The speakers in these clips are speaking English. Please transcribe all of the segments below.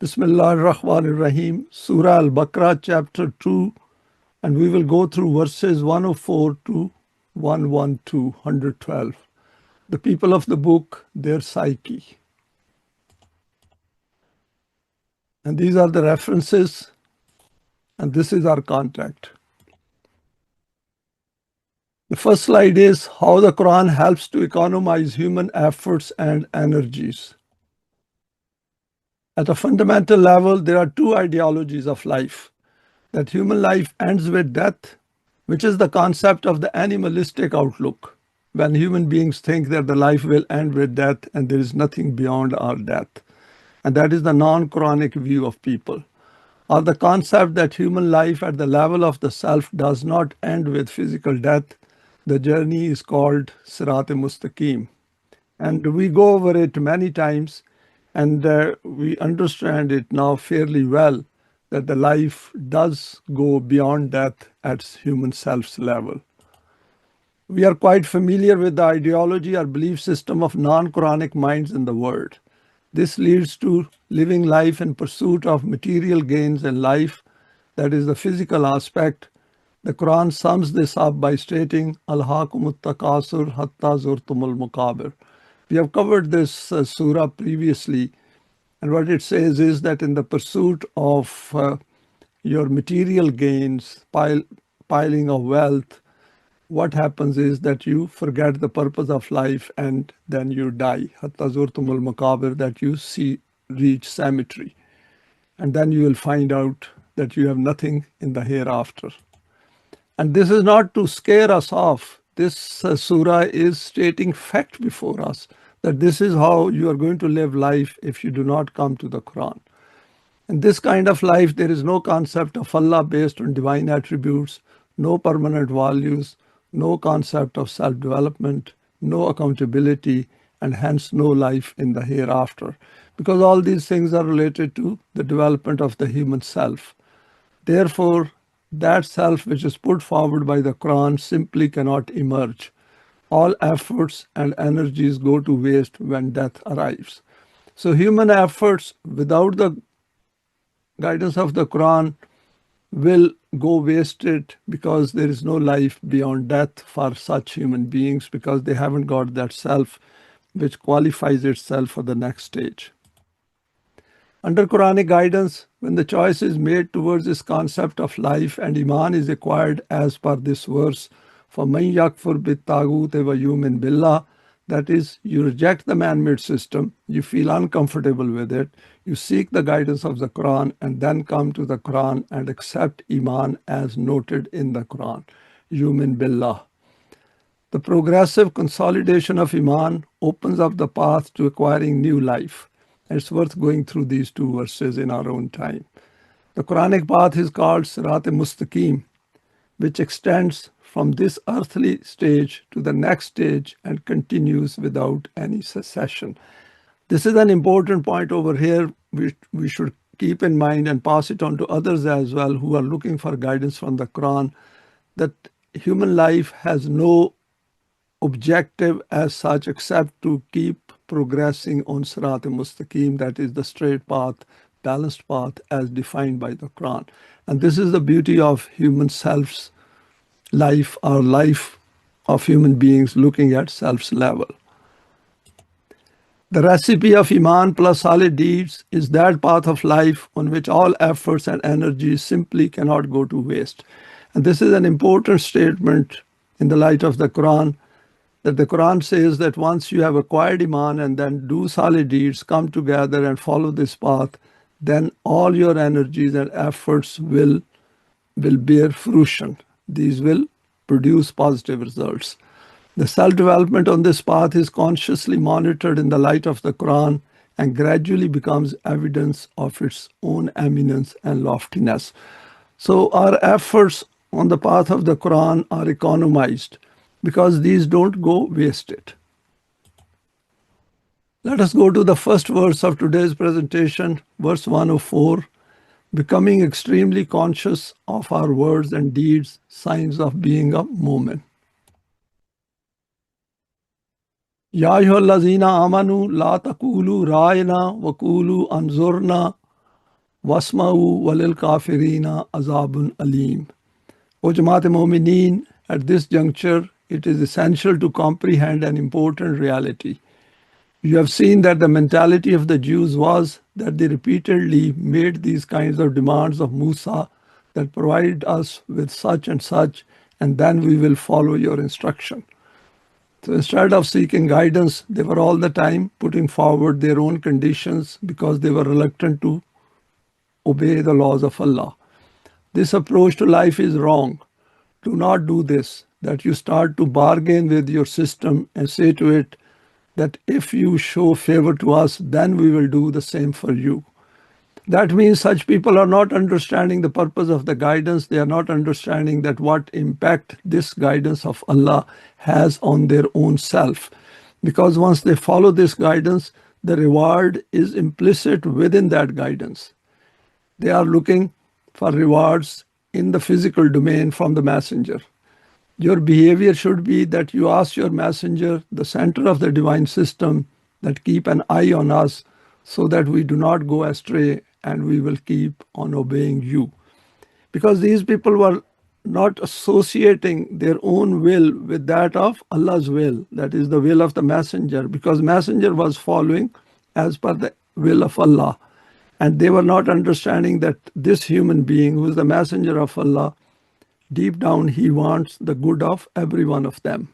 Bismillah ar-Rahman ar-Rahim, Surah Al-Baqarah, chapter 2, and we will go through verses 104 to 112, 112. The people of the book, their psyche. And these are the references, and this is our contact. The first slide is how the Quran helps to economize human efforts and energies. At a fundamental level, there are two ideologies of life. That human life ends with death, which is the concept of the animalistic outlook, when human beings think that the life will end with death and there is nothing beyond our death. And that is the non-Quranic view of people. Or the concept that human life at the level of the self does not end with physical death. The journey is called Sirat-e-Mustaqim. And we go over it many times, and we understand it now fairly well, that the life does go beyond death at human self's level. We are quite familiar with the ideology or belief system of non-Quranic minds in the world. This leads to living life in pursuit of material gains in life, that is the physical aspect. The Quran sums this up by stating, Alhaakumut takasur hatta zurtumul maqabir. We have covered this surah previously, and what it says is that in the pursuit of your material gains, piling of wealth, what happens is that you forget the purpose of life and then you die. Hatta zurtumul maqabir, that you reach cemetery. And then you will find out that you have nothing in the hereafter. And this is not to scare us off. This surah is stating fact before us, that this is how you are going to live life if you do not come to the Quran. In this kind of life, there is no concept of Allah based on divine attributes, no permanent values, no concept of self-development, no accountability, and hence no life in the hereafter, because all these things are related to the development of the human self. Therefore, that self which is put forward by the Quran simply cannot emerge. All efforts and energies go to waste when death arrives. So human efforts without the guidance of the Quran will go wasted, because there is no life beyond death for such human beings, because they haven't got that self which qualifies itself for the next stage. Under Quranic guidance, when the choice is made towards this concept of life and Iman is acquired as per this verse, فَمَنْ يَكْفُرْ بِالطَّاغُوتِ وَيُؤْمِنْ بِاللَّهِ, that is, you reject the man-made system, you feel uncomfortable with it, you seek the guidance of the Quran and then come to the Quran and accept Iman as noted in the Quran, yu'min billah. The progressive consolidation of Iman opens up the path to acquiring new life. It's worth going through these two verses in our own time. The Quranic path is called Sirat-e-Mustaqim, which extends from this earthly stage to the next stage and continues without any cessation. This is an important point over here which we should keep in mind and pass it on to others as well who are looking for guidance from the Quran, that human life has no objective as such except to keep progressing on Sirat-e-Mustaqim, that is the straight path, balanced path as defined by the Quran. And this is the beauty of human self's life, or life of human beings looking at self's level. The recipe of Iman plus solid deeds is that path of life on which all efforts and energies simply cannot go to waste. And this is an important statement in the light of the Quran, that the Quran says that once you have acquired Iman and then do solid deeds, come together and follow this path, then all your energies and efforts will bear fruition. These will produce positive results. The self-development on this path is consciously monitored in the light of the Quran and gradually becomes evidence of its own eminence and loftiness. So our efforts on the path of the Quran are economized, because these don't go wasted. Let us go to the first verse of today's presentation, verse 104, becoming extremely conscious of our words and deeds, signs of being a Momin. Ya ayyuhallazina amanu la taqulu ra'ina wa qulu anzurna Wasma'u walil kafirina azabun alim. O Jamaat Momineen, at this juncture, it is essential to comprehend an important reality. You have seen that the mentality of the Jews was that they repeatedly made these kinds of demands of Musa that provide us with such and then we will follow your instruction. So instead of seeking guidance, they were all the time putting forward their own conditions because they were reluctant to obey the laws of Allah. This approach to life is wrong. Do not do this, that you start to bargain with your system and say to it that if you show favor to us, then we will do the same for you. That means such people are not understanding the purpose of the guidance. They are not understanding that what impact this guidance of Allah has on their own self. Because once they follow this guidance, the reward is implicit within that guidance. They are looking for rewards in the physical domain from the messenger. Your behavior should be that you ask your messenger, the center of the divine system, that keep an eye on us so that we do not go astray and we will keep on obeying you. Because these people were not associating their own will with that of Allah's will, that is the will of the messenger, because messenger was following as per the will of Allah. And they were not understanding that this human being who is the messenger of Allah, deep down he wants the good of every one of them.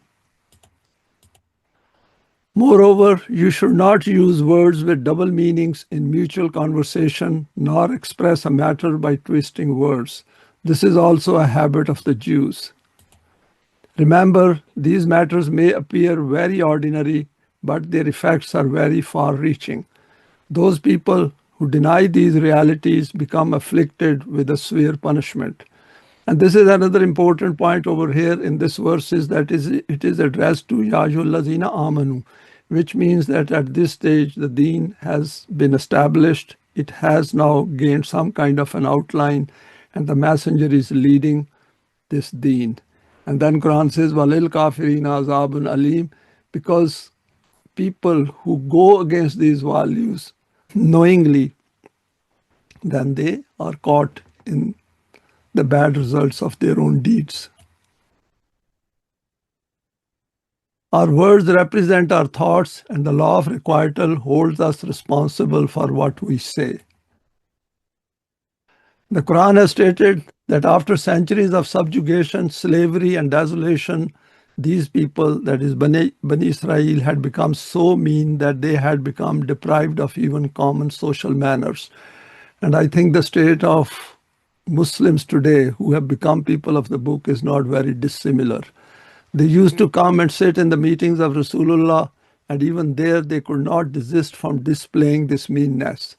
Moreover, you should not use words with double meanings in mutual conversation, nor express a matter by twisting words. This is also a habit of the Jews. Remember, these matters may appear very ordinary, but their effects are very far-reaching. Those people who deny these realities become afflicted with a severe punishment. And this is another important point over here in this verse is that it is addressed to Ya ayyuhallazina amanu, which means that at this stage the Deen has been established. It has now gained some kind of an outline and the messenger is leading this Deen. And then Quran says, Walil kafirina azabun alim, because people who go against these values knowingly, then they are caught in the bad results of their own deeds. Our words represent our thoughts, and the law of requital holds us responsible for what we say. The Quran has stated that after centuries of subjugation, slavery, and desolation, these people, that is Bani Israel, had become so mean that they had become deprived of even common social manners. And I think the state of Muslims today who have become people of the book is not very dissimilar. They used to come and sit in the meetings of Rasulullah, and even there they could not desist from displaying this meanness.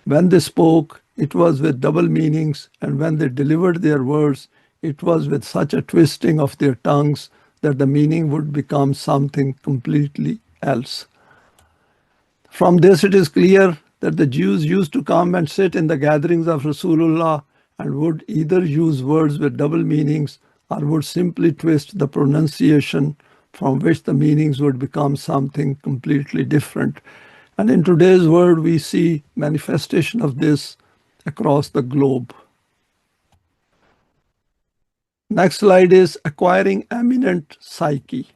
When they spoke, it was with double meanings, and when they delivered their words, it was with such a twisting of their tongues that the meaning would become something completely else. From this it is clear that the Jews used to come and sit in the gatherings of Rasulullah and would either use words with double meanings or would simply twist the pronunciation, from which the meanings would become something completely different. And in today's world, we see manifestation of this across the globe. Next slide is acquiring eminent psyche.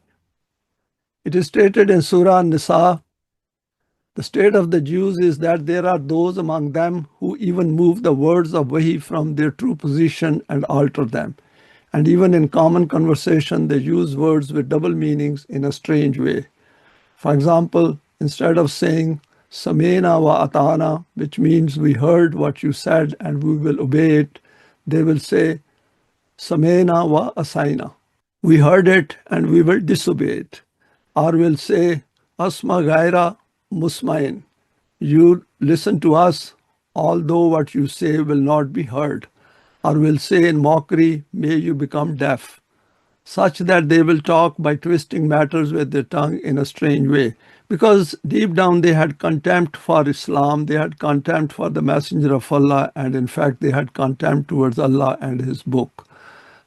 It is stated in Surah Nisa, the state of the Jews is that there are those among them who even move the words of Wahi from their true position and alter them. And even in common conversation, they use words with double meanings in a strange way. For example, instead of saying Samena wa atana, which means we heard what you said and we will obey it, they will say Samena wa asaina, we heard it and we will disobey it. Or will say Asma gaira musmain, you listen to us, although what you say will not be heard. Or will say in mockery, may you become deaf, such that they will talk by twisting matters with their tongue in a strange way. Because deep down they had contempt for Islam, they had contempt for the Messenger of Allah, and in fact they had contempt towards Allah and His book.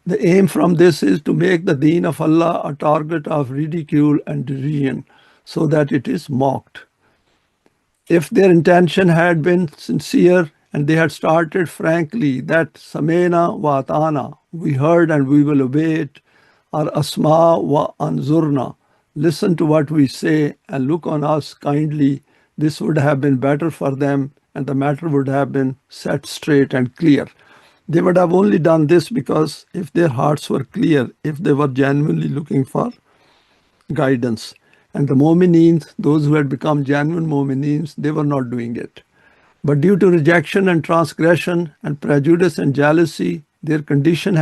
The aim from this is to make the Deen of Allah a target of ridicule and derision, so that it is mocked. If their intention had been sincere And they had started frankly that Samena wa Atana, we heard and we will obey it, or Asma wa Anzurna, listen to what we say and look on us kindly. This would have been better for them and the matter would have been set straight and clear. They would have only done this because if their hearts were clear, if they were genuinely looking for guidance. And the Momineen, those who had become genuine Momineen, they were not doing it. But due to rejection and transgression and prejudice and jealousy, their condition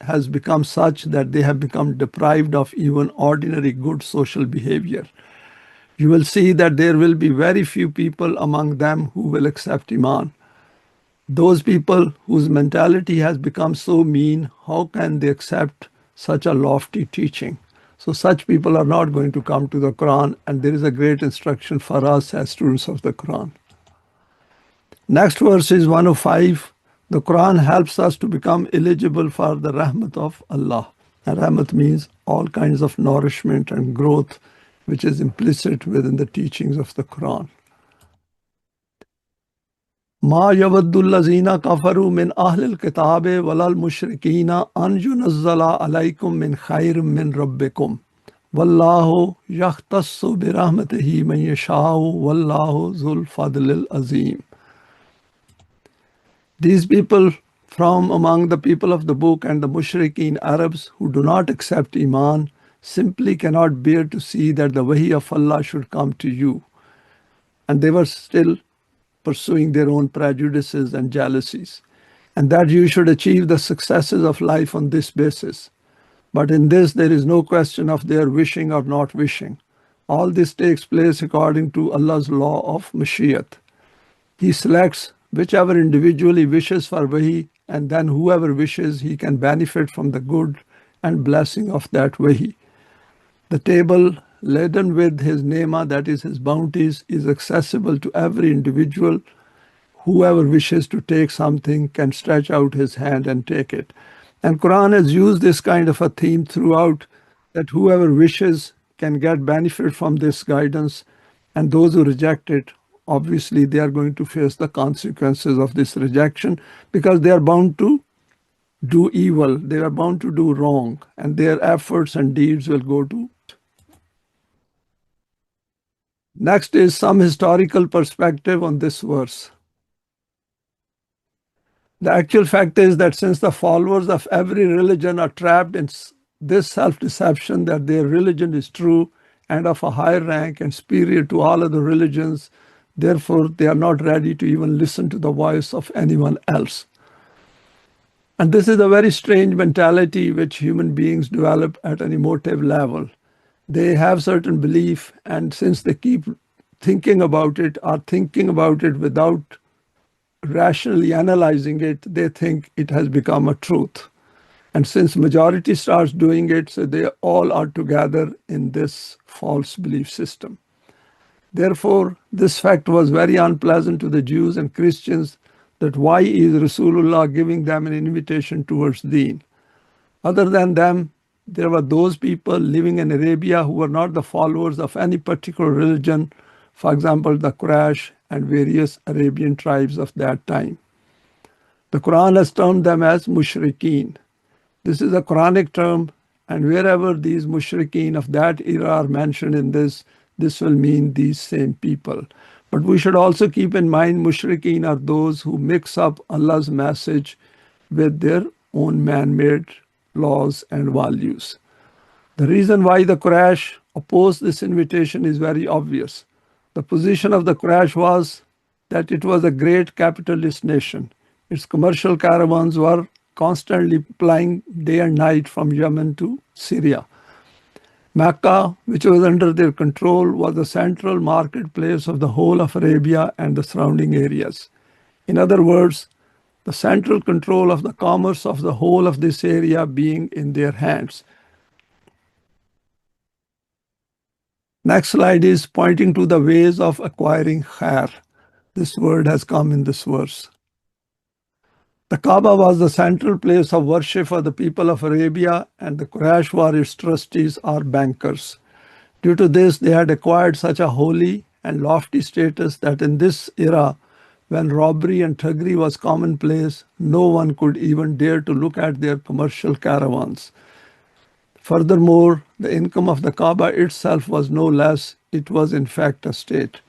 has become such that they have become deprived of even ordinary good social behavior. You will see that there will be very few people among them who will accept Iman. Those people whose mentality has become so mean, how can they accept such a lofty teaching? So such people are not going to come to the Quran, and there is a great instruction for us as students of the Quran. Next verse is 105. The Quran helps us to become eligible for the rahmat of Allah. And rahmat means all kinds of nourishment and growth, which is implicit within the teachings of the Quran. Ma yawaddu allazina kafaru min ahlil kitabe walal mushrikina an yunazzala alaykum min khairim min rabbikum. Wallahu yakhtassu bi rahmatihi man yasha'u wallahu zul fadlil azim. These people from among the people of the book and the mushrikeen Arabs who do not accept Iman simply cannot bear to see that the wahi of Allah should come to you. And they were still pursuing their own prejudices and jealousies, and that you should achieve the successes of life on this basis. But in this, there is no question of their wishing or not wishing. All this takes place according to Allah's law of Mashiach. He selects whichever individual he wishes for wahi, and then whoever wishes he can benefit from the good and blessing of that wahi. The table laden with his nema, that is his bounties, is accessible to every individual. Whoever wishes to take something can stretch out his hand and take it. And Quran has used this kind of a theme throughout, that whoever wishes can get benefit from this guidance, and those who reject it, obviously they are going to face the consequences of this rejection, because they are bound to do evil, they are bound to do wrong, and their efforts and deeds will go to. Next is some historical perspective on this verse. The actual fact is that since the followers of every religion are trapped in this self-deception that their religion is true and of a higher rank and superior to all other religions, therefore they are not ready to even listen to the voice of anyone else. And this is a very strange mentality which human beings develop at an emotive level. They have certain belief, and since they keep thinking about it, or thinking about it without rationally analyzing it, they think it has become a truth. And since majority starts doing it, so they all are together in this false belief system. Therefore, this fact was very unpleasant to the Jews and Christians, that why is Rasulullah giving them an invitation towards Deen? Other than them, there were those people living in Arabia who were not the followers of any particular religion, for example, the Quraysh and various Arabian tribes of that time. The Quran has termed them as mushrikeen. This is a Quranic term, and wherever these mushrikeen of that era are mentioned in this will mean these same people. But we should also keep in mind mushrikeen are those who mix up Allah's message with their own man-made laws and values. The reason why the Quraysh opposed this invitation is very obvious. The position of the Quraysh was that it was a great capitalist nation. Its commercial caravans were constantly plying day and night from Yemen to Syria. Mecca, which was under their control, was the central marketplace of the whole of Arabia and the surrounding areas. In other words, the central control of the commerce of the whole of this area being in their hands. Next slide is pointing to the ways of acquiring khair. This word has come in this verse. The Kaaba was the central place of worship for the people of Arabia, and the Quraysh were its trustees or bankers. Due to this, they had acquired such a holy and lofty status that in this era, when robbery and thuggery was commonplace, no one could even dare to look at their commercial caravans. Furthermore, the income of the Kaaba itself was no less, it was in fact a state.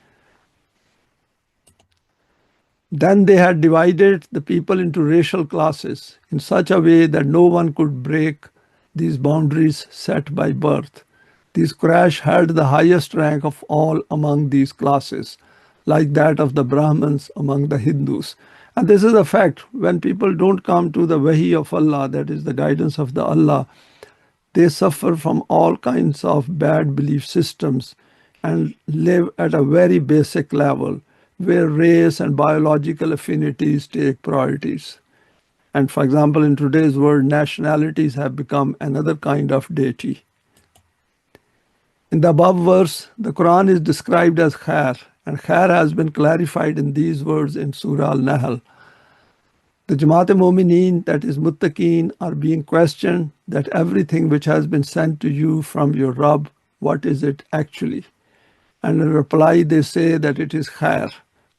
Then they had divided the people into racial classes in such a way that no one could break these boundaries set by birth. These Quraysh held the highest rank of all among these classes, like that of the Brahmins among the Hindus. And this is a fact. When people don't come to the wahi of Allah, that is the guidance of the Allah, they suffer from all kinds of bad belief systems and live at a very basic level where race and biological affinities take priorities. And for example, in today's world, nationalities have become another kind of deity. In the above verse, the Quran is described as khair, and khair has been clarified in these words in Surah Al-Nahl. The Momineen, that is Muttaqeen, are being questioned that everything which has been sent to you from your Rabb, what is it actually? And in reply, they say that it is khair,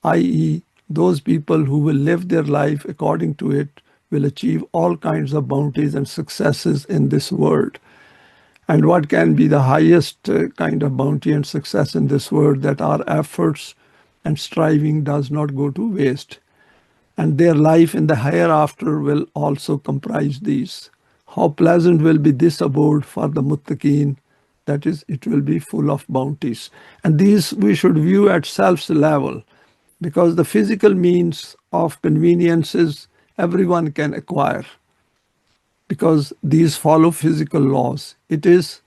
i.e., those people who will live their life according to it will achieve all kinds of bounties and successes in this world. And what can be the highest kind of bounty and success in this world? That our efforts and striving does not go to waste. And their life in the hereafter will also comprise these. How pleasant will be this abode for the muttaqeen, that is, it will be full of bounties. And these we should view at self's level, because the physical means of conveniences everyone can acquire, because these follow physical laws. It is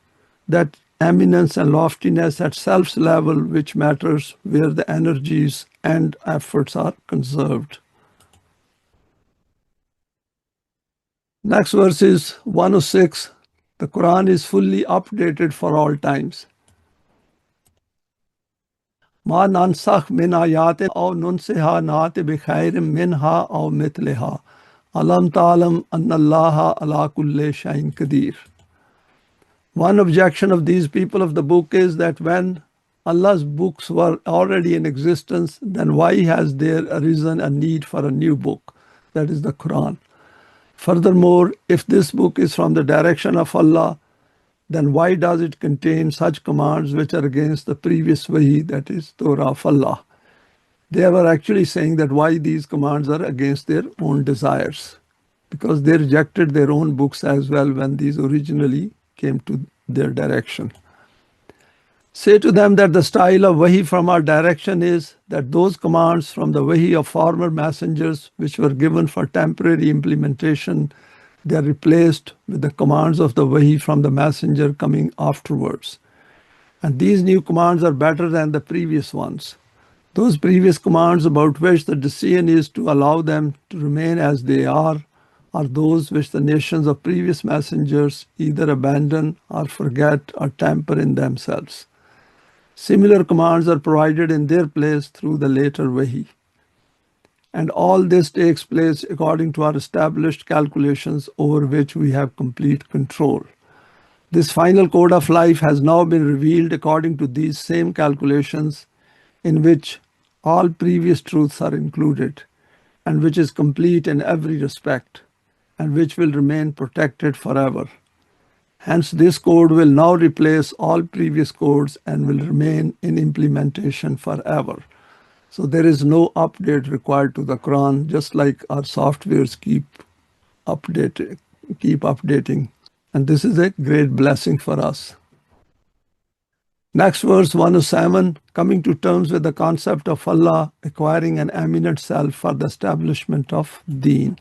that eminence and loftiness at self's level which matters, where the energies and efforts are conserved. Next verse is 106. The Quran is fully updated for all times. Ma nansakh min ayatin aw nunsiha nati bi khairin minha aw mithliha. Alam ta'lam anna Allaha ala kulli shay'in qadir. One objection of these people of the book is that when Allah's books were already in existence, then why has there arisen a need for a new book? That is the Quran. Furthermore, if this book is from the direction of Allah, then why does it contain such commands which are against the previous wahi, that is Torah of Allah? They were actually saying that why these commands are against their own desires, because they rejected their own books as well when these originally came to their direction. Say to them that the style of wahi from our direction is that those commands from the wahi of former messengers which were given for temporary implementation, they are replaced with the commands of the wahi from the messenger coming afterwards. And these new commands are better than the previous ones. Those previous commands about which the decision is to allow them to remain as they are those which the nations of previous messengers either abandon or forget or tamper in themselves. Similar commands are provided in their place through the later wahi. And all this takes place according to our established calculations over which we have complete control. This final code of life has now been revealed according to these same calculations, in which all previous truths are included, and which is complete in every respect, and which will remain protected forever. Hence, this code will now replace all previous codes and will remain in implementation forever. So there is no update required to the Quran, just like our softwares keep updating. And this is a great blessing for us. Next verse 107, coming to terms with the concept of Allah acquiring an eminent self for the establishment of Deen.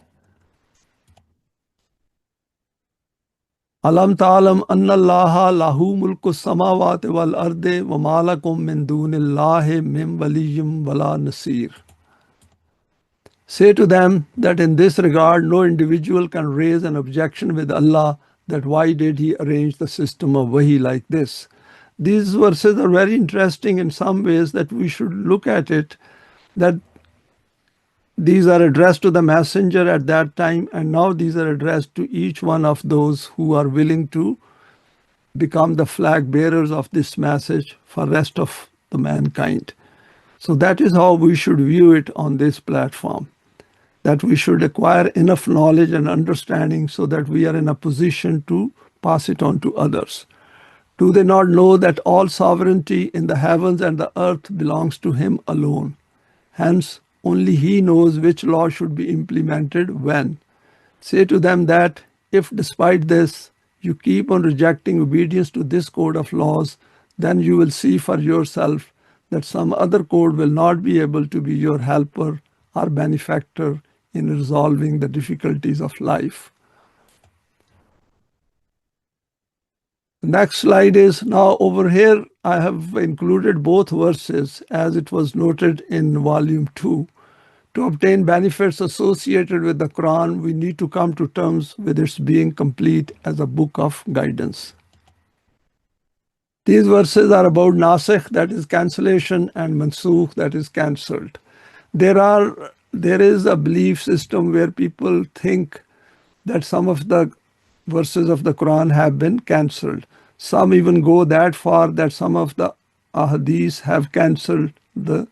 Alam ta'lam anna Allaha lahu mulku samawati wal ardi wa ma lakum min dunillahi min waliyyim wala nasir. Say to them that in this regard no individual can raise an objection with Allah that why did he arrange the system of wahi like this. These verses are very interesting in some ways, that we should look at it, that these are addressed to the messenger at that time, and now these are addressed to each one of those who are willing to become the flag bearers of this message for rest of the mankind. So that is how we should view it on this platform, that we should acquire enough knowledge and understanding so that we are in a position to pass it on to others. Do they not know that all sovereignty in the heavens and the earth belongs to him alone? Hence, only he knows which law should be implemented when. Say to them that if despite this you keep on rejecting obedience to this code of laws, then you will see for yourself that some other code will not be able to be your helper or benefactor in resolving the difficulties of life. The next slide is now over here. I have included both verses as it was noted in volume 2. To obtain benefits associated with the Quran, we need to come to terms with its being complete as a book of guidance. These verses are about nasikh, that is cancellation, and mansukh, that is cancelled. There is a belief system where people think that some of the verses of the Quran have been cancelled. Some even go that far that some of the ahadith have cancelled the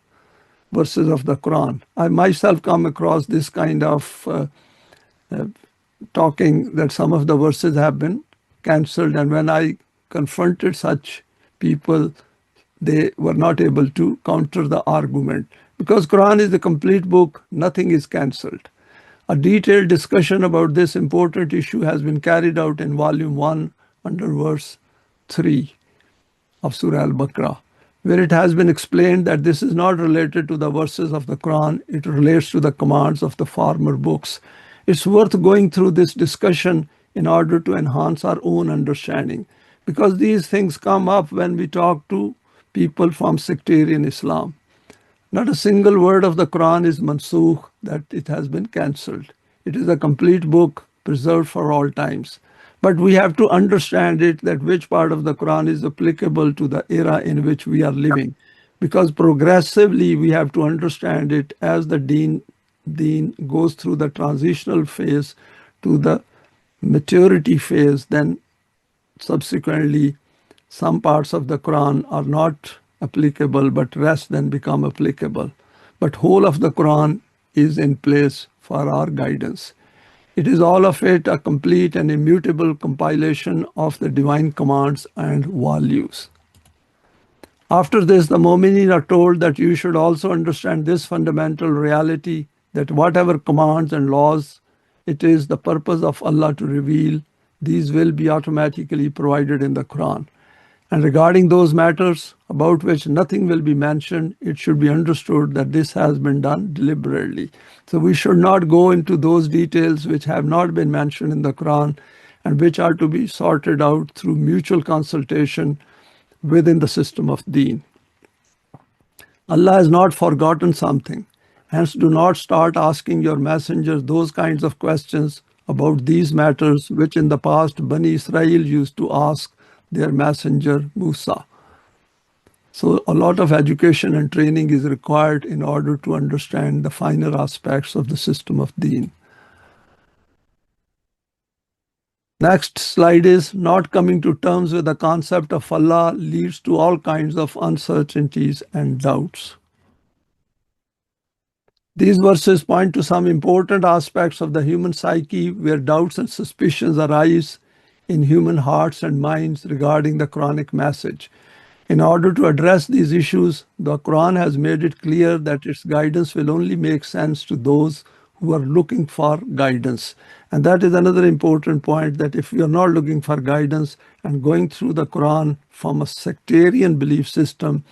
verses of the Quran. I myself come across this kind of talking that some of the verses have been cancelled, and when I confronted such people, they were not able to counter the argument. Because Quran is a complete book, nothing is cancelled. A detailed discussion about this important issue has been carried out in volume 1 under verse 3 of Surah Al-Baqarah, where it has been explained that this is not related to the verses of the Quran, it relates to the commands of the former books. It's worth going through this discussion in order to enhance our own understanding, because these things come up when we talk to people from sectarian Islam. Not a single word of the Quran is mansukh, that it has been cancelled. It is a complete book preserved for all times. But we have to understand it, that which part of the Quran is applicable to the era in which we are living. Because progressively we have to understand it as the Deen goes through the transitional phase to the maturity phase, then subsequently some parts of the Quran are not applicable, but rest then become applicable. But whole of the Quran is in place for our guidance. It is all of it a complete and immutable compilation of the divine commands and values. After this, the Momineen are told that you should also understand this fundamental reality, that whatever commands and laws it is the purpose of Allah to reveal, these will be automatically provided in the Quran. And regarding those matters about which nothing will be mentioned, it should be understood that this has been done deliberately. So we should not go into those details which have not been mentioned in the Quran and which are to be sorted out through mutual consultation within the system of Deen. Allah has not forgotten something. Hence, do not start asking your messengers those kinds of questions about these matters which in the past Bani Israel used to ask their messenger Musa. So a lot of education and training is required in order to understand the finer aspects of the system of Deen. Next slide is not coming to terms with the concept of Allah leads to all kinds of uncertainties and doubts. These verses point to some important aspects of the human psyche where doubts and suspicions arise in human hearts and minds regarding the Quranic message. In order to address these issues, the Quran has made it clear that its guidance will only make sense to those who are looking for guidance. And that is another important point, that if we are not looking for guidance and going through the Quran from a sectarian belief system,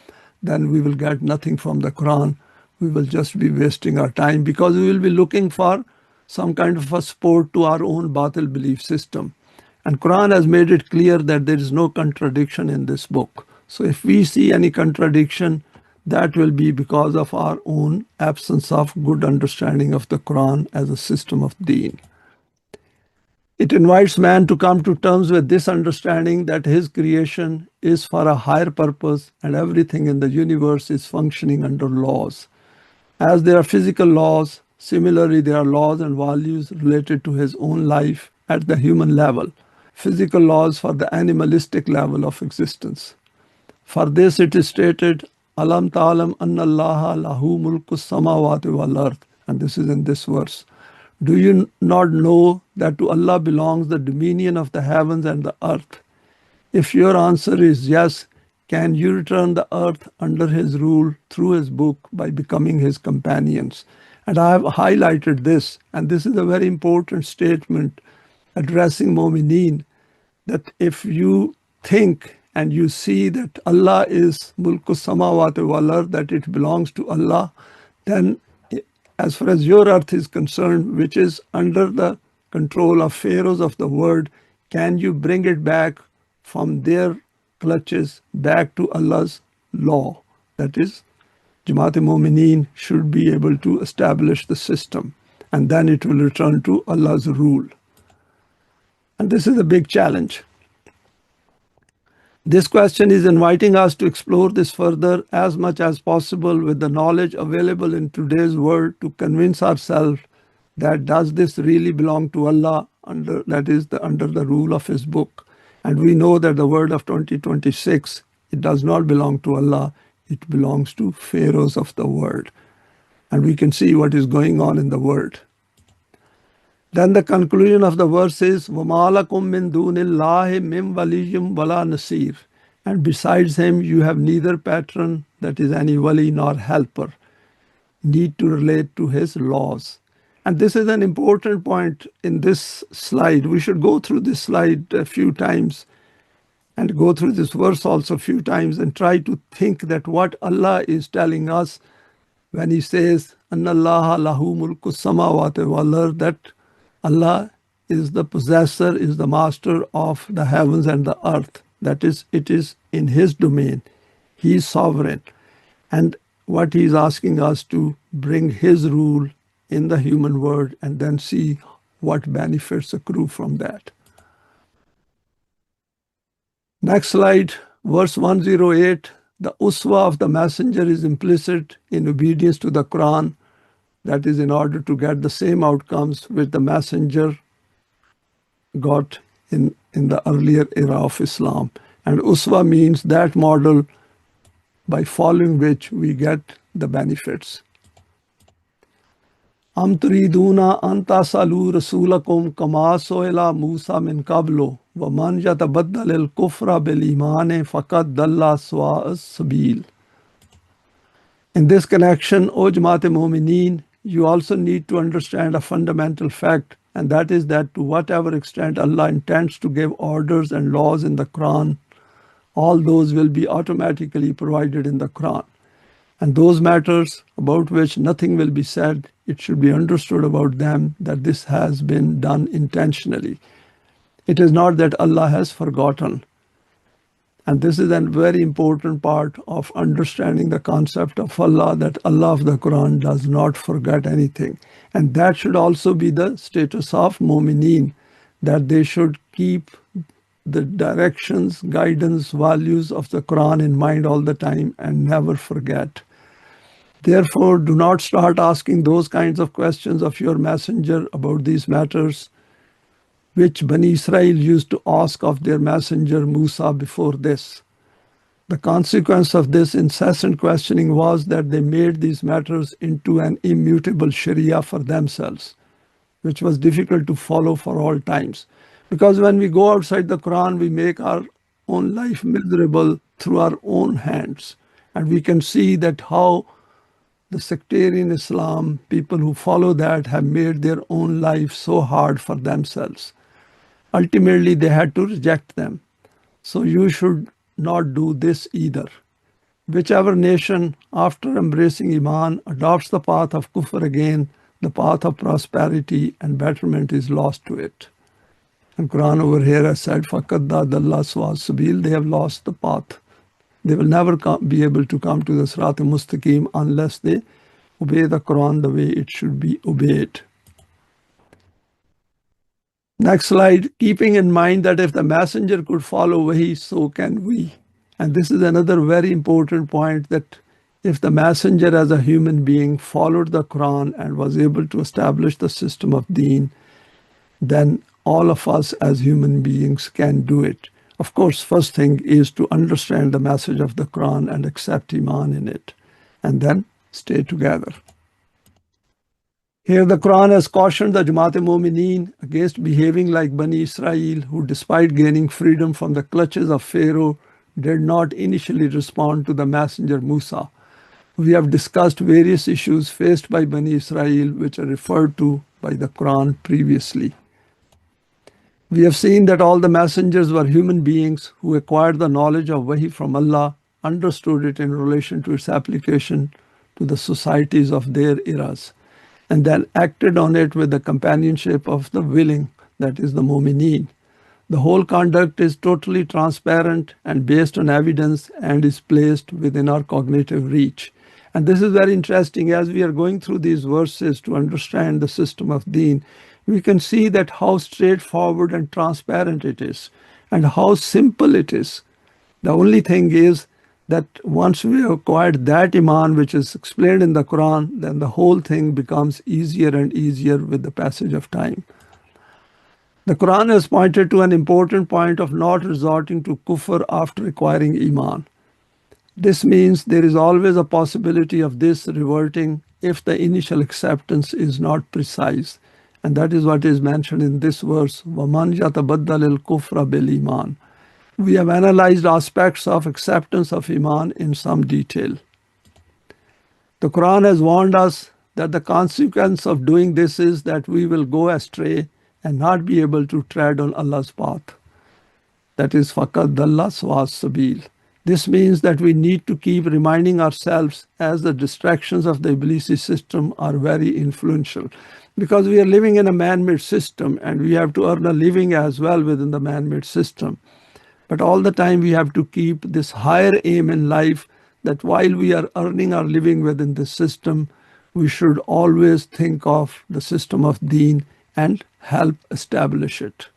then we will get nothing from the Quran. We will just be wasting our time, because we will be looking for some kind of a support to our own batil belief system. And Quran has made it clear that there is no contradiction in this book. So if we see any contradiction, that will be because of our own absence of good understanding of the Quran as a system of Deen. It invites man to come to terms with this understanding that his creation is for a higher purpose and everything in the universe is functioning under laws. As there are physical laws, similarly there are laws and values related to his own life at the human level. Physical laws for the animalistic level of existence. For this it is stated, Alam ta'alam anna allaha lahu mulku samawati wal ard. And this is in this verse. Do you not know that to Allah belongs the dominion of the heavens and the earth? If your answer is yes, can you return the earth under his rule through his book by becoming his companions? And I have highlighted this, and this is a very important statement addressing Momineen, that if you think and you see that Allah is mulku samawati wal ard, that it belongs to Allah, then as far as your earth is concerned, which is under the control of pharaohs of the world, can you bring it back from their clutches back to Allah's law? That is, Jamaat-e-Momineen should be able to establish the system, and then it will return to Allah's rule. And this is a big challenge. This question is inviting us to explore this further as much as possible with the knowledge available in today's world to convince ourselves that does this really belong to Allah, under the rule of his book. And we know that the world of 2026, it does not belong to Allah, it belongs to pharaohs of the world. And we can see what is going on in the world. Then the conclusion of the verse is, وَمَا لَكُم مِّن دُونِ اللَّهِ مِّن وَلِيٍّ وَلَا نَصِيرٍ. And besides him, you have neither patron, that is any wali, nor helper, need to relate to his laws. And this is an important point in this slide. We should go through this slide a few times and go through this verse also a few times and try to think that what Allah is telling us when he says, Anna Allaha lahu mulku samawati wal ard, that Allah is the possessor, is the master of the heavens and the earth. That is, it is in his domain. He is sovereign. And what he is asking us to bring his rule in the human world and then see what benefits accrue from that. Next slide, verse 108. The uswa of the messenger is implicit in obedience to the Quran. That is, in order to get the same outcomes which the messenger got in the earlier era of Islam. And uswa means that model by following which we get the benefits. Am turiduna an tasalu rasulakum kama soila Musa min qablu wa man yatabaddal al kufra bil imane faqad dalla sawa as-sabil. In this connection, O Jamaat-e-Momineen, you also need to understand a fundamental fact, and that is that to whatever extent Allah intends to give orders and laws in the Quran, all those will be automatically provided in the Quran. And those matters about which nothing will be said, it should be understood about them that this has been done intentionally. It is not that Allah has forgotten. And this is a very important part of understanding the concept of Allah, that Allah of the Quran does not forget anything. And that should also be the status of Momineen, that they should keep the directions, guidance, values of the Quran in mind all the time and never forget. Therefore, do not start asking those kinds of questions of your messenger about these matters, which Bani Israel used to ask of their messenger Musa before this. The consequence of this incessant questioning was that they made these matters into an immutable Sharia for themselves, which was difficult to follow for all times. Because when we go outside the Quran, we make our own life miserable through our own hands. And we can see that how the sectarian Islam, people who follow that, have made their own life so hard for themselves. Ultimately, they had to reject them. So you should not do this either. Whichever nation, after embracing Iman, adopts the path of kufr again, the path of prosperity and betterment is lost to it. And Quran over here has said, فَقَدْ دَادَ اللَّهُ سُوَى السَّبِيلِ. They have lost the path. They will never be able to come to the Sirat al-Mustaqim unless they obey the Quran the way it should be obeyed. Next slide, keeping in mind that if the messenger could follow Wahi, so can we. And this is another very important point, that if the messenger as a human being followed the Quran and was able to establish the system of Deen, then all of us as human beings can do it. Of course, first thing is to understand the message of the Quran and accept Iman in it, and then stay together. Here the Quran has cautioned the Jamaat Momineen against behaving like Bani Israel, who despite gaining freedom from the clutches of Pharaoh, did not initially respond to the messenger Musa. We have discussed various issues faced by Bani Israel which are referred to by the Quran previously. We have seen that all the messengers were human beings who acquired the knowledge of Wahi from Allah, understood it in relation to its application to the societies of their eras, and then acted on it with the companionship of the willing, that is the Momineen. The whole conduct is totally transparent and based on evidence and is placed within our cognitive reach. And this is very interesting. As we are going through these verses to understand the system of Deen, we can see that how straightforward and transparent it is and how simple it is. The only thing is that once we have acquired that Iman which is explained in the Quran, then the whole thing becomes easier and easier with the passage of time. The Quran has pointed to an important point of not resorting to kufr after acquiring Iman. This means there is always a possibility of this reverting if the initial acceptance is not precise. And that is what is mentioned in this verse, وَمَنْ يَتَبَدَّلِ الْكُفْرَ بِالْإِيمَانِ. We have analyzed aspects of acceptance of Iman in some detail. The Quran has warned us that the consequence of doing this is that we will go astray and not be able to tread on Allah's path. That is, فَقَدْ ضَلَّ سَوَاءَ السَّبِيلِ. This means that we need to keep reminding ourselves as the distractions of the Iblisi system are very influential. Because we are living in a man-made system and we have to earn a living as well within the man-made system. But all the time we have to keep this higher aim in life that while we are earning our living within this system, we should always think of the system of Deen and help establish it.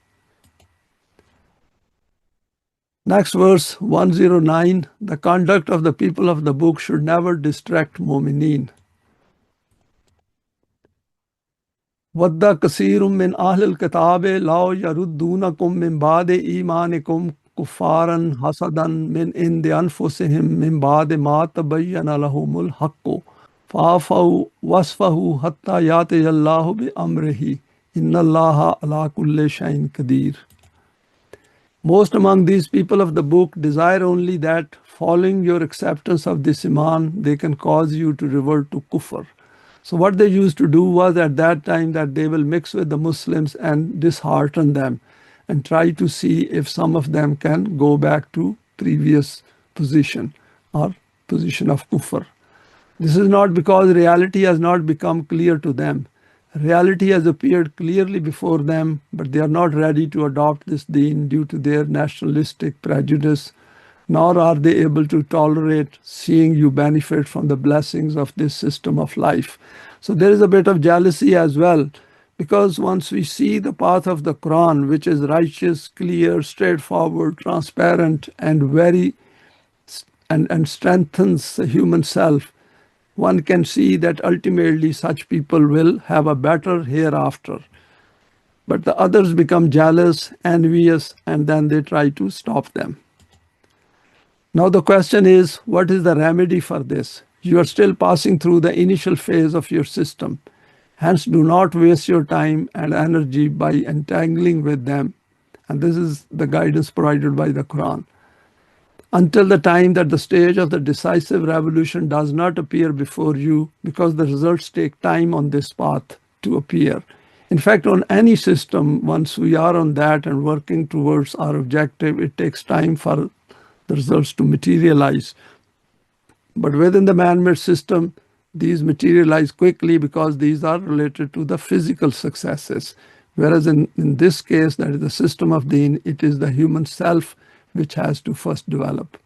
Next verse 109, the conduct of the people of the book should never distract Momineen. وَدَّ كَثِيرٌ مِّنْ أَهْلِ الْكِتَابِ لَوْ يَرُدُّونَكُم مِّن بَعْدِ إِيمَانِكُمْ كُفَّارًا حَسَدًا مِّنْ عِندِ أَنفُسِهِم مِّن بَعْدِ مَا تَبَيَّنَ لَهُمُ الْحَقُّ فَاعْفَوْا وَاصْفَحُوا حَتَّى يَأْتِيَ اللَّهُ بِأَمْرِهِ إِنَّ اللَّهَ عَلَىٰ كُلِّ شَيْءٍ قَدِيرٌ. Most among these people of the book desire only that, following your acceptance of this Iman, they can cause you to revert to kufr. So what they used to do was at that time that they will mix with the Muslims and dishearten them and try to see if some of them can go back to previous position or position of kufr. This is not because reality has not become clear to them. Reality has appeared clearly before them, but they are not ready to adopt this deen due to their nationalistic prejudice, nor are they able to tolerate seeing you benefit from the blessings of this system of life. So there is a bit of jealousy as well, because once we see the path of the Quran, which is righteous, clear, straightforward, transparent, and strengthens the human self, one can see that ultimately such people will have a better hereafter. But the others become jealous, envious, and then they try to stop them. Now the question is, what is the remedy for this? You are still passing through the initial phase of your system. Hence, do not waste your time and energy by entangling with them. And this is the guidance provided by the Quran. Until the time that the stage of the decisive revolution does not appear before you, because the results take time on this path to appear. In fact, on any system, once we are on that and working towards our objective, it takes time for the results to materialize. But within the man-made system, these materialize quickly because these are related to the physical successes. Whereas in this case, that is the system of Deen, it is the human self which has to first develop.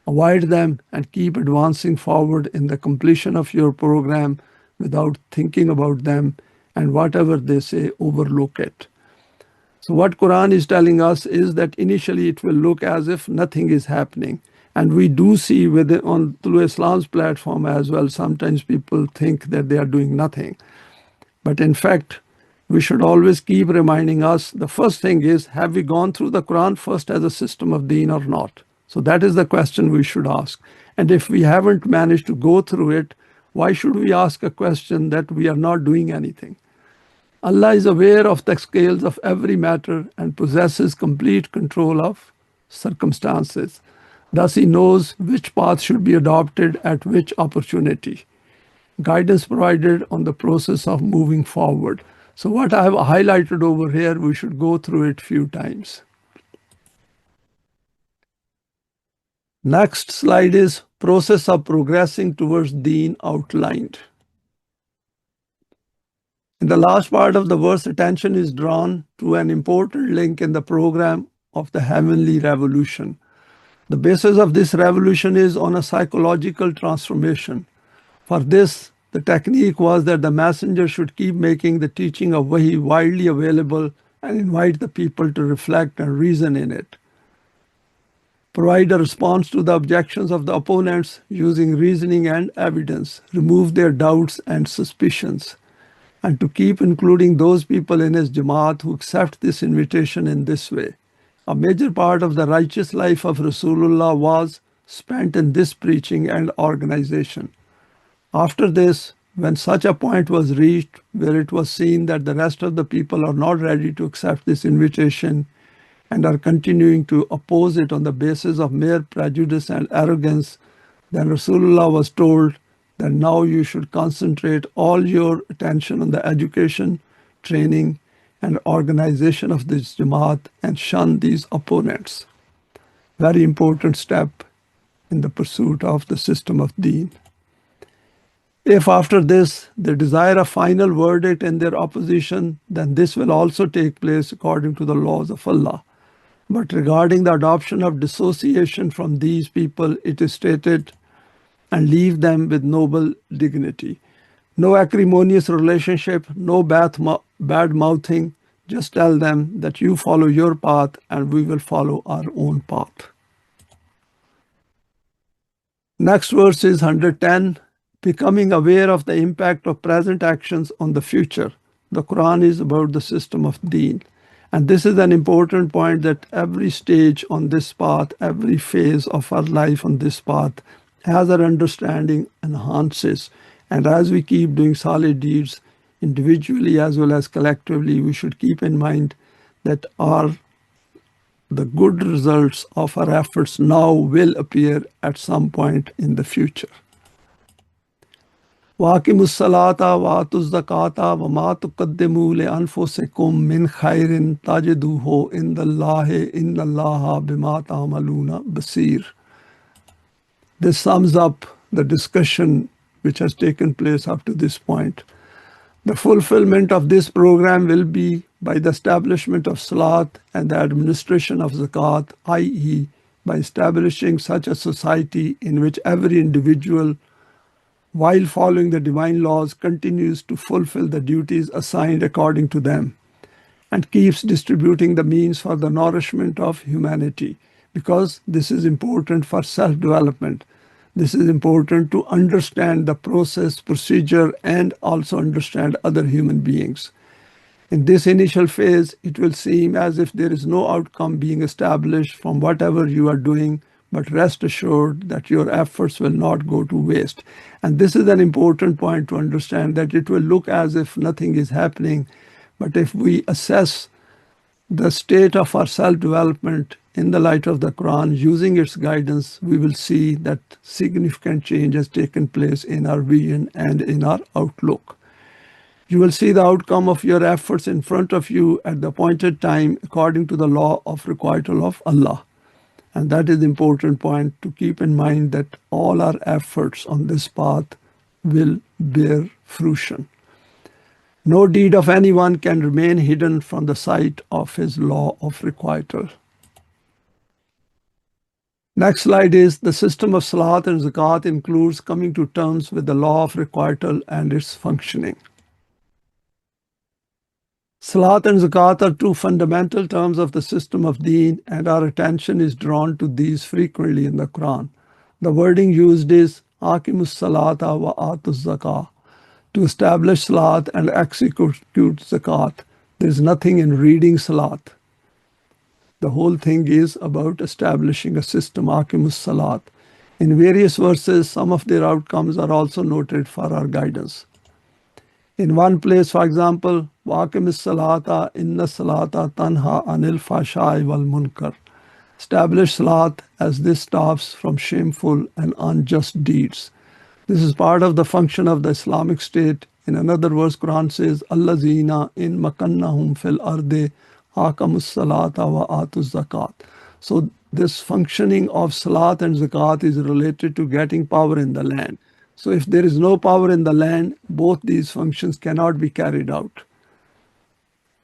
Avoid them and keep advancing forward in the completion of your program without thinking about them, and whatever they say, overlook it. So what Quran is telling us is that initially it will look as if nothing is happening. And we do see on Tolu Islam's platform as well, sometimes people think that they are doing nothing. But in fact, we should always keep reminding us, the first thing is, have we gone through the Quran first as a system of deen or not? So that is the question we should ask. And if we haven't managed to go through it, why should we ask a question that we are not doing anything? Allah is aware of the scales of every matter and possesses complete control of circumstances. Thus, He knows which path should be adopted at which opportunity. Guidance provided on the process of moving forward. So what I have highlighted over here, we should go through it few times. Next slide is process of progressing towards Deen outlined. In the last part of the verse, attention is drawn to an important link in the program of the heavenly revolution. The basis of this revolution is on a psychological transformation. For this, the technique was that the messenger should keep making the teaching of Wahi widely available and invite the people to reflect and reason in it. Provide a response to the objections of the opponents using reasoning and evidence, remove their doubts and suspicions, and to keep including those people in his Jamaat who accept this invitation in this way. A major part of the righteous life of Rasulullah was spent in this preaching and organization. After this, when such a point was reached where it was seen that the rest of the people are not ready to accept this invitation and are continuing to oppose it on the basis of mere prejudice and arrogance, then Rasulullah was told that now you should concentrate all your attention on the education, training, and organization of this Jamaat and shun these opponents. Very important step in the pursuit of the system of Deen. If after this they desire a final verdict in their opposition, then this will also take place according to the laws of Allah. But regarding the adoption of dissociation from these people, it is stated, and leave them with noble dignity. No acrimonious relationship, no bad mouthing. Just tell them that you follow your path and we will follow our own path. Next verse is 110. Becoming aware of the impact of present actions on the future. The Quran is about the system of Deen. And this is an important point, that every stage on this path, every phase of our life on this path, as our understanding enhances. And as we keep doing solid deeds, individually as well as collectively, we should keep in mind that the good results of our efforts now will appear at some point in the future. وَأَقِيمُوا الصَّلَاةَ وَآتُوا الزَّكَاةَ وَمَا تُقَدِّمُوا لِأَنفُسِكُم مِّنْ خَيْرٍ تَجِدُوهُ عِندَ اللَّهِ إِنَّ اللَّهَ بِمَا تَعْمَلُونَ بَصِيرٌ. This sums up the discussion which has taken place up to this point. The fulfillment of this program will be by the establishment of Salat and the administration of Zakat, i.e., by establishing such a society in which every individual, while following the divine laws, continues to fulfill the duties assigned according to them and keeps distributing the means for the nourishment of humanity, because this is important for self-development. This is important to understand the process, procedure, and also understand other human beings. In this initial phase, it will seem as if there is no outcome being established from whatever you are doing, but rest assured that your efforts will not go to waste. And this is an important point to understand, that it will look as if nothing is happening, but if we assess the state of our self-development in the light of the Quran, using its guidance, we will see that significant change has taken place in our vision and in our outlook. You will see the outcome of your efforts in front of you at the appointed time according to the law of requital of Allah. And that is the important point to keep in mind, that all our efforts on this path will bear fruition. No deed of anyone can remain hidden from the sight of his law of requital. Next slide is the system of Salat and Zakat includes coming to terms with the law of requital and its functioning. Salat and Zakat are two fundamental terms of the system of Deen, and our attention is drawn to these frequently in the Quran. The wording used is Aqimus Salata wa Atus Zakah. to establish salat and execute zakat. There is nothing in reading salat. The whole thing is about establishing a system, Aqimus Salat. In various verses, some of their outcomes are also noted for our guidance. In one place, for example, Waqimis Salata, Inna Salata Tanha Anil Fashai wal Munkar. Establish Salat as this stops from shameful and unjust deeds. This is part of the function of the Islamic State. In another verse, Quran says, Allazina in makannahum fil arde aqamus salata wa atuz zakat. So this functioning of salat and zakat is related to getting power in the land. So if there is no power in the land, both these functions cannot be carried out.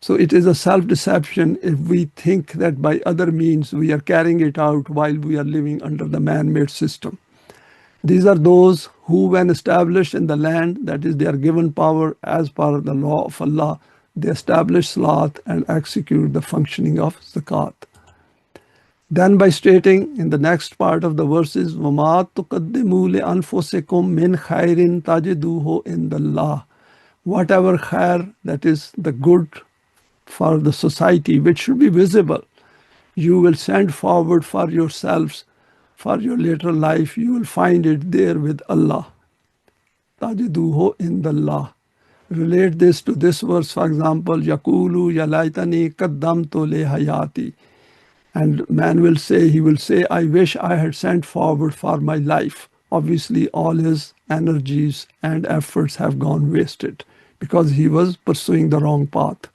So it is a self-deception if we think that by other means we are carrying it out while we are living under the man-made system. These are those who, when established in the land, that is, they are given power as per the law of Allah, they establish salat and execute the functioning of zakat. Then by stating in the next part of the verses, وَمَا تُقَدِّمُوا لِأَنفُسِكُم مِّنْ خَيْرٍ تَجِدُوهُ إِنْدَ اللَّهِ. Whatever khair, that is the good for the society, which should be visible, you will send forward for yourselves, for your later life, you will find it there with Allah. تَجِدُوهُ إِنْدَ اللَّهِ. Relate this to this verse, for example, يَقُولُ يَا لَيْتَنِي قَدَّمْتُ لِحَيَاتِي. And man will say, he will say, I wish I had sent forward for my life. Obviously, all his energies and efforts have gone wasted because he was pursuing the wrong path.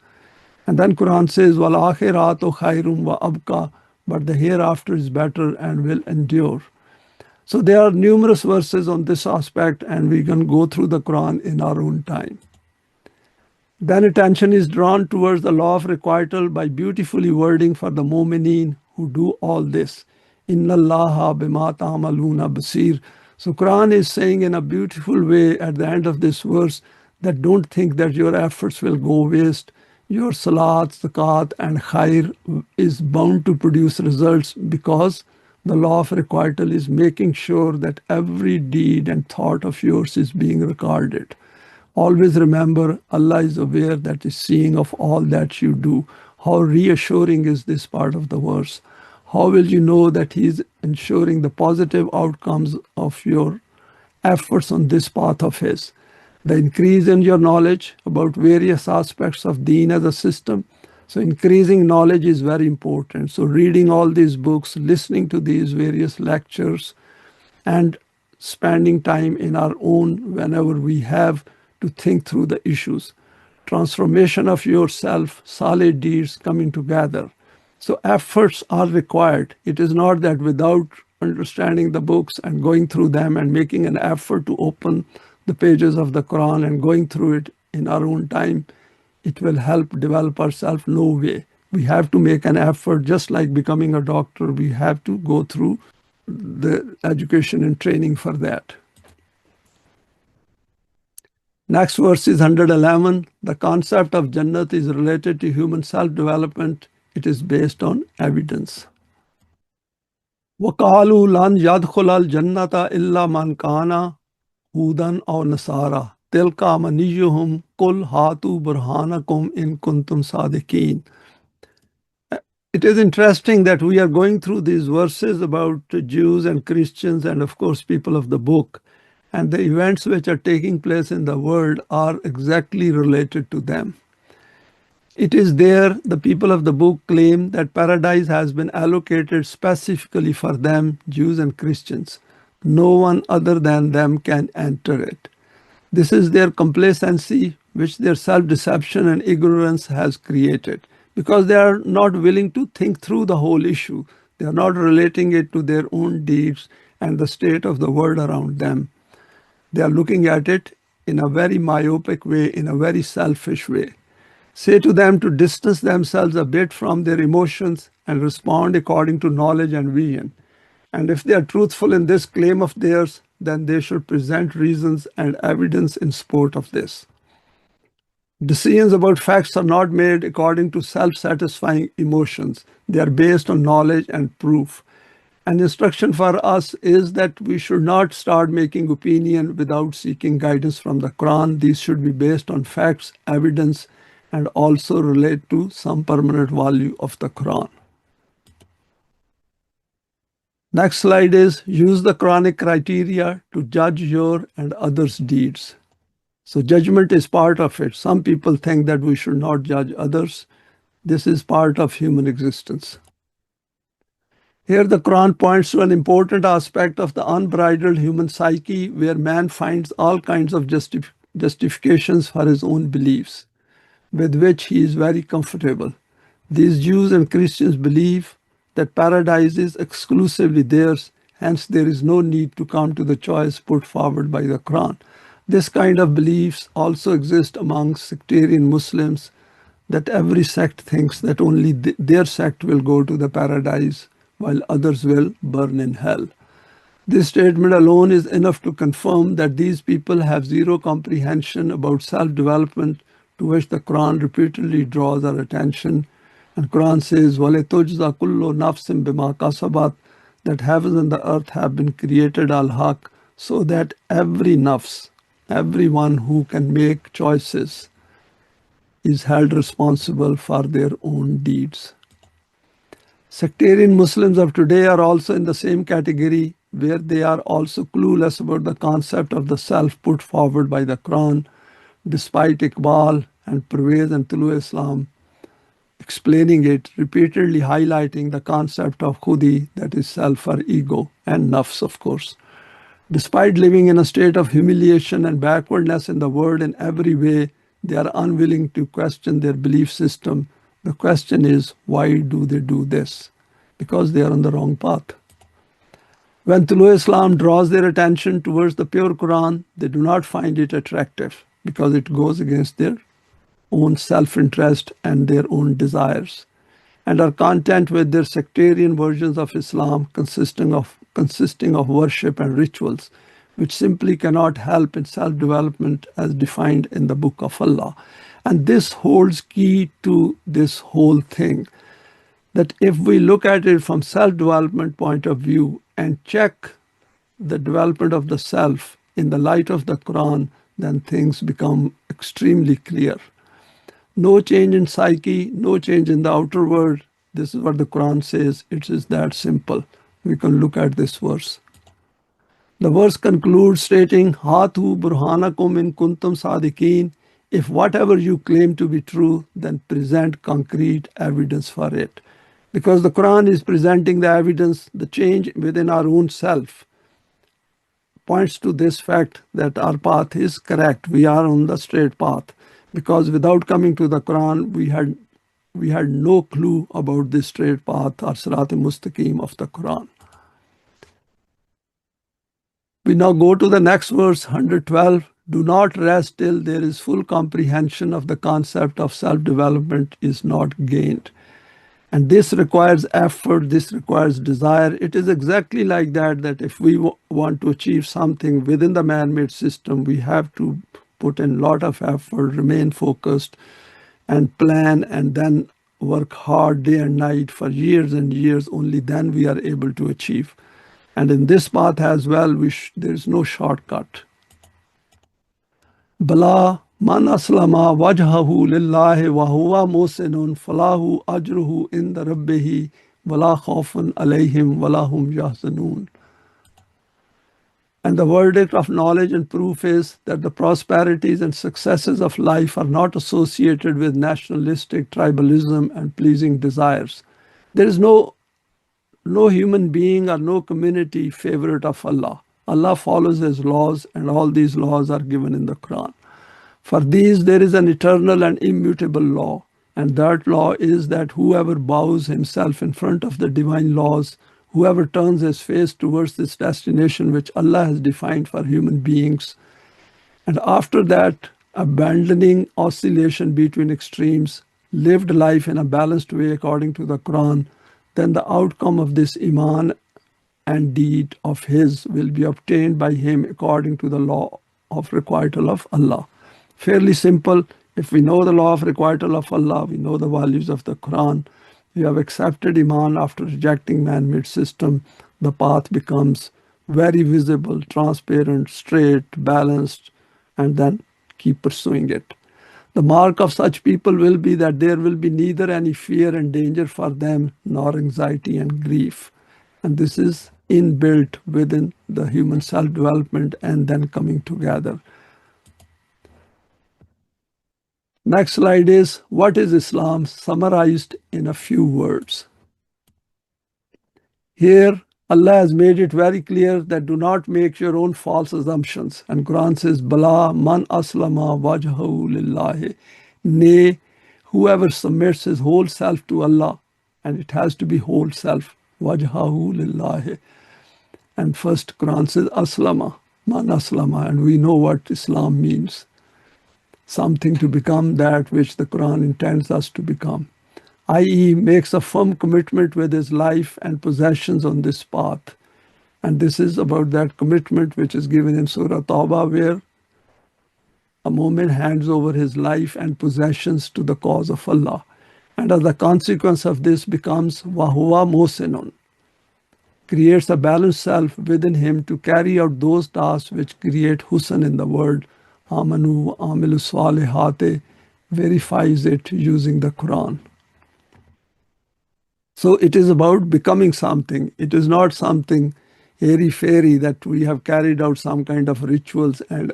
And then Quran says, وَالْآخِرَاتُ خَيْرٌ وَأَبْقَى. But the hereafter is better and will endure. So there are numerous verses on this aspect, and we can go through the Quran in our own time. Then attention is drawn towards the law of requital by beautifully wording for the Momineen who do all this. Inna Allaha bima ta'maluna basir. So Quran is saying in a beautiful way at the end of this verse that don't think that your efforts will go waste. Your salat, zakat and khair is bound to produce results because the law of requital is making sure that every deed and thought of yours is being recorded. Always remember, Allah is aware, that is seeing of all that you do. How reassuring is this part of the verse? How will you know that He is ensuring the positive outcomes of your efforts on this path of His? The increase in your knowledge about various aspects of Deen as a system. So increasing knowledge is very important. So reading all these books, listening to these various lectures, and spending time in our own whenever we have to think through the issues. Transformation of yourself, solid deeds coming together. So efforts are required. It is not that without understanding the books and going through them and making an effort to open the pages of the Quran and going through it in our own time, it will help develop ourselves. No way. We have to make an effort, just like becoming a doctor. We have to go through the education and training for that. Next verse is 111. The concept of Jannat is related to human self-development. It is based on evidence. وَقَالُوا لَنْ يَدْخُلَ الْجَنَّةَ إِلَّا مَنْ كَانَ هُودًا أَوْ نَصَارَى تِلْكَ أَمَانِيُّهُمْ قُلْ هَاتُوا بُرْهَانَكُمْ إِن كُنتُمْ صَادِقِينَ. It is interesting that we are going through these verses about Jews and Christians and of course people of the book. And the events which are taking place in the world are exactly related to them. It is there, the people of the book claim that paradise has been allocated specifically for them, Jews and Christians. No one other than them can enter it. This is their complacency, which their self-deception and ignorance has created, because they are not willing to think through the whole issue. They are not relating it to their own deeds and the state of the world around them. They are looking at it in a very myopic way, in a very selfish way. Say to them to distance themselves a bit from their emotions and respond according to knowledge and vision. And if they are truthful in this claim of theirs, then they should present reasons and evidence in support of this. Decisions about facts are not made according to self-satisfying emotions. They are based on knowledge and proof. An instruction for us is that we should not start making opinion without seeking guidance from the Quran. These should be based on facts, evidence, and also relate to some permanent value of the Quran. Next slide is use the Quranic criteria to judge your and others' deeds. So judgment is part of it. Some people think that we should not judge others. This is part of human existence. Here the Quran points to an important aspect of the unbridled human psyche where man finds all kinds of justifications for his own beliefs, with which he is very comfortable. These Jews and Christians believe that paradise is exclusively theirs, hence there is no need to come to the choice put forward by the Quran. This kind of beliefs also exist among sectarian Muslims, that every sect thinks that only their sect will go to the paradise while others will burn in hell. This statement alone is enough to confirm that these people have zero comprehension about self-development, to which the Quran repeatedly draws our attention. And Quran says, وَلِتُجْزَى كُلُّ نَفْسٍ بِمَا كَسَبَتْ, that heavens and the earth have been created al-haq, so that every nafs, everyone who can make choices, is held responsible for their own deeds. Sectarian Muslims of today are also in the same category, where they are also clueless about the concept of the self put forward by the Quran, despite Iqbal and Pervez and Tolu Islam explaining it, repeatedly highlighting the concept of khudi, that is self or ego, and nafs, of course. Despite living in a state of humiliation and backwardness in the world in every way, they are unwilling to question their belief system. The question is, why do they do this? Because they are on the wrong path. When Tolu Islam draws their attention towards the pure Quran, they do not find it attractive because it goes against their own self-interest and their own desires, and are content with their sectarian versions of Islam consisting of worship and rituals, which simply cannot help in self-development as defined in the Book of Allah. And this holds key to this whole thing, that if we look at it from self-development point of view and check the development of the self in the light of the Quran, then things become extremely clear. No change in psyche, no change in the outer world. This is what the Quran says. It is that simple. We can look at this verse. The verse concludes stating, Hatu burhanakum in kuntum sadiqeen. If whatever you claim to be true, then present concrete evidence for it. Because the Quran is presenting the evidence, the change within our own self points to this fact that our path is correct. We are on the straight path. Because without coming to the Quran, we had no clue about this straight path or Sirat-e-Mustaqim of the Quran. We now go to the next verse, 112. Do not rest till there is full comprehension of the concept of self-development is not gained. And this requires effort, this requires desire. It is exactly like that if we want to achieve something within the man-made system, we have to put in a lot of effort, remain focused, and plan, and then work hard day and night for years and years. Only then we are able to achieve. And in this path as well, there is no shortcut. Bala man aslama wajhahu lillahi wa huwa musinun falahu ajruhu inda rabbihi wala khawfun alayhim wala hum yahzanun. And the verdict of knowledge and proof is that the prosperities and successes of life are not associated with nationalistic tribalism and pleasing desires. There is no human being or no community favorite of Allah. Allah follows His laws, and all these laws are given in the Quran. For these there is an eternal and immutable law, and that law is that whoever bows himself in front of the divine laws, whoever turns his face towards this destination which Allah has defined for human beings, and after that, abandoning oscillation between extremes, lived life in a balanced way according to the Quran, then the outcome of this iman and deed of his will be obtained by him according to the law of requital of Allah. Fairly simple. If we know the law of requital of Allah, we know the values of the Quran, we have accepted iman after rejecting man-made system, the path becomes very visible, transparent, straight, balanced, and then keep pursuing it. The mark of such people will be that there will be neither any fear and danger for them, nor anxiety and grief. And this is inbuilt within the human self-development and then coming together. Next slide is, what is Islam summarized in a few words? Here, Allah has made it very clear that do not make your own false assumptions. And Quran says, Bala man aslama wajhahu lillahi. Nay, whoever submits his whole self to Allah, and it has to be whole self, wajhahu lillahi. And first Quran says, aslama, man aslama, and we know what Islam means. Something to become that which the Quran intends us to become, i.e. makes a firm commitment with his life and possessions on this path. And this is about that commitment which is given in Surah Tawbah, where a mu'min hands over his life and possessions to the cause of Allah. And as a consequence of this becomes wahuwa musinun, creates a balanced self within him to carry out those tasks which create husn in the world. Amanu amilu salihate verifies it using the Quran. So it is about becoming something. It is not something airy-fairy that we have carried out some kind of rituals and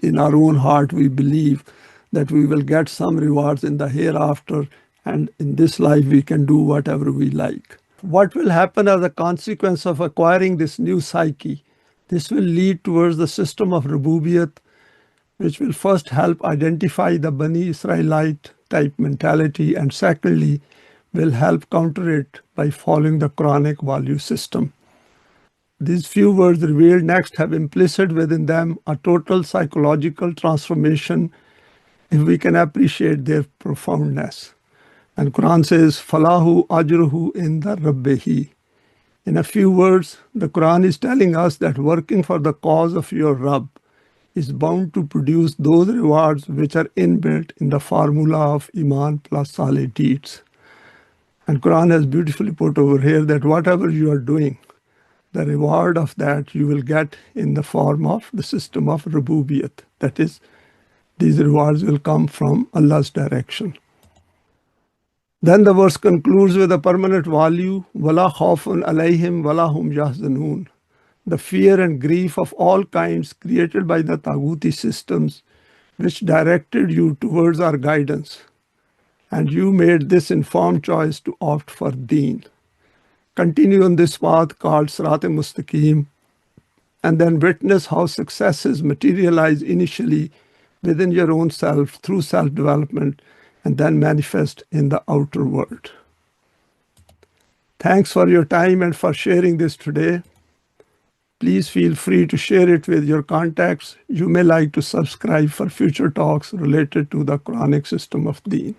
in our own heart we believe that we will get some rewards in the hereafter, and in this life we can do whatever we like. What will happen as a consequence of acquiring this new psyche? This will lead towards the system of Rububiyat, which will first help identify the Bani Israelite type mentality, and secondly, will help counter it by following the Quranic value system. These few words revealed next have implicit within them a total psychological transformation if we can appreciate their profoundness. And Quran says, Falahu ajruhu inda rabbihi. In a few words, the Quran is telling us that working for the cause of your Rabb is bound to produce those rewards which are inbuilt in the formula of Iman plus Saleh deeds. And Quran has beautifully put over here that whatever you are doing, the reward of that you will get in the form of the system of Rububiyat. That is, these rewards will come from Allah's direction. Then the verse concludes with a permanent value, Wala khawfun alayhim wala hum yahzanun. The fear and grief of all kinds created by the Taghuti systems which directed you towards our guidance. And you made this informed choice to opt for Deen. Continue on this path called Sirat-e-Mustaqim, and then witness how successes materialize initially within your own self through self-development and then manifest in the outer world. Thanks for your time and for sharing this today. Please feel free to share it with your contacts. You may like to subscribe for future talks related to the Quranic system of Deen.